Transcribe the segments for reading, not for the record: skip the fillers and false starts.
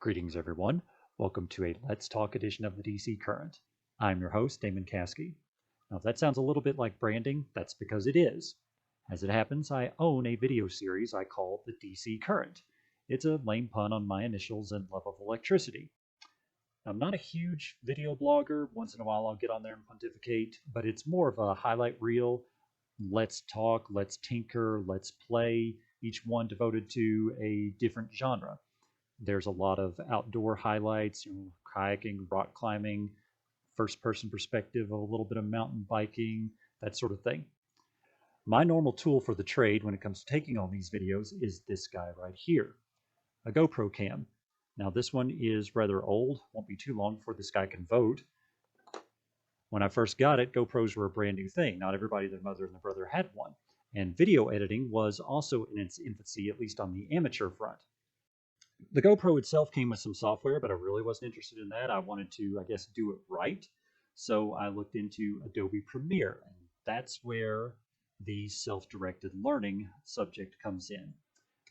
Greetings, everyone. Welcome to a Let's Talk edition of the DC Current. I'm your host, Damon Caskey. Now, if that sounds a little bit like branding, that's because it is. As it happens, I own a video series I call the DC Current. It's a lame pun on my initials and love of electricity. I'm not a huge video blogger. Once in a while, I'll get on there and pontificate, but it's more of a highlight reel. Let's talk, let's tinker, let's play, each one devoted to a different genre. There's a lot of outdoor highlights, kayaking, rock climbing, first person perspective, a little bit of mountain biking, that sort of thing. My normal tool for the trade when it comes to taking on these videos is this guy right here, a GoPro cam. Now this one is rather old, won't be too long before this guy can vote. When I first got it, GoPros were a brand new thing. Not everybody, their mother and their brother had one. And video editing was also in its infancy, at least on the amateur front. The GoPro itself came with some software, but I really wasn't interested in that. I wanted to, do it right. So I looked into Adobe Premiere, and that's where the self-directed learning subject comes in.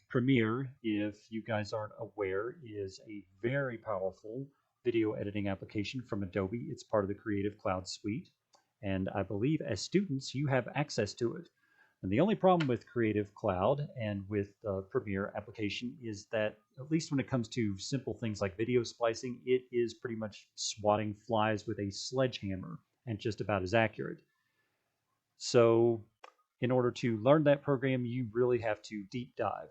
Premiere, if you guys aren't aware, is a very powerful video editing application from Adobe. It's part of the Creative Cloud suite, and I believe as students you have access to it. And the only problem with Creative Cloud and with the Premiere application is that, at least when it comes to simple things like video splicing, it is pretty much swatting flies with a sledgehammer and just about as accurate. So in order to learn that program, you really have to deep dive.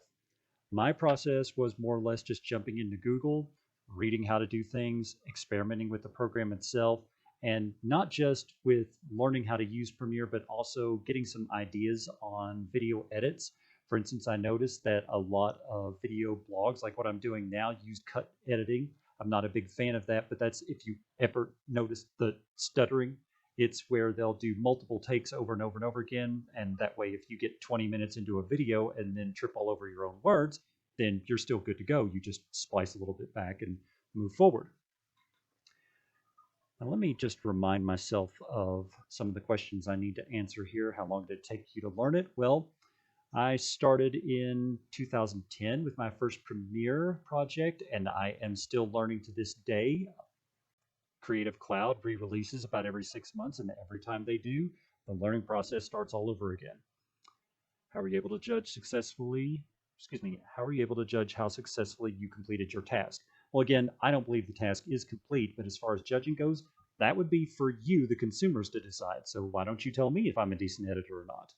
My process was more or less just jumping into Google, reading how to do things, experimenting with the program itself, and not just with learning how to use Premiere, but also getting some ideas on video edits. For instance, I noticed that a lot of video blogs, like what I'm doing now, use cut editing. I'm not a big fan of that, but that's if you ever notice the stuttering. It's where they'll do multiple takes over and over and over again, and that way if you get 20 minutes into a video and then trip all over your own words, then you're still good to go. You just splice a little bit back and move forward. Now let me just remind myself of some of the questions I need to answer here. How long did it take you to learn it? Well, I started in 2010 with my first Premiere project, and I am still learning to this day. Creative Cloud re-releases about every 6 months, and every time they do, the learning process starts all over again. How are you able to judge how are you able to judge how successfully you completed your task? Well, again, I don't believe the task is complete, but as far as judging goes, that would be for you, the consumers, to decide. So why don't you tell me if I'm a decent editor or not?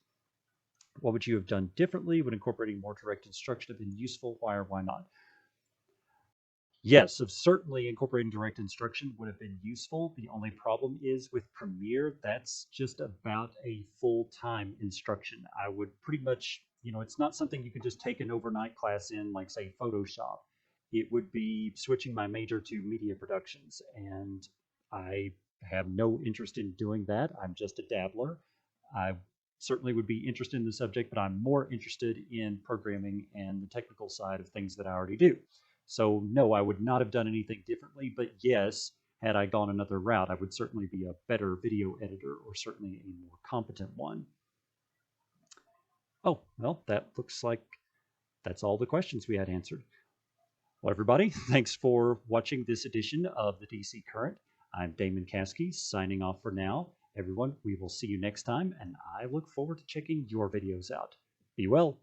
What would you have done differently when incorporating more direct instruction have been useful? Why or why not? Yes, certainly incorporating direct instruction would have been useful. The only problem is with Premiere, that's just about a full-time instruction. I would pretty much, it's not something you can just take an overnight class in, like, say, Photoshop. It would be switching my major to media productions, and I have no interest in doing that. I'm just a dabbler. I certainly would be interested in the subject, but I'm more interested in programming and the technical side of things that I already do. So no, I would not have done anything differently, but yes, had I gone another route, I would certainly be a better video editor, or certainly a more competent one. Oh, well, that looks like that's all the questions we had answered. Well, everybody, thanks for watching this edition of the DC Current. I'm Damon Caskey, signing off for now. Everyone, we will see you next time, and I look forward to checking your videos out. Be well.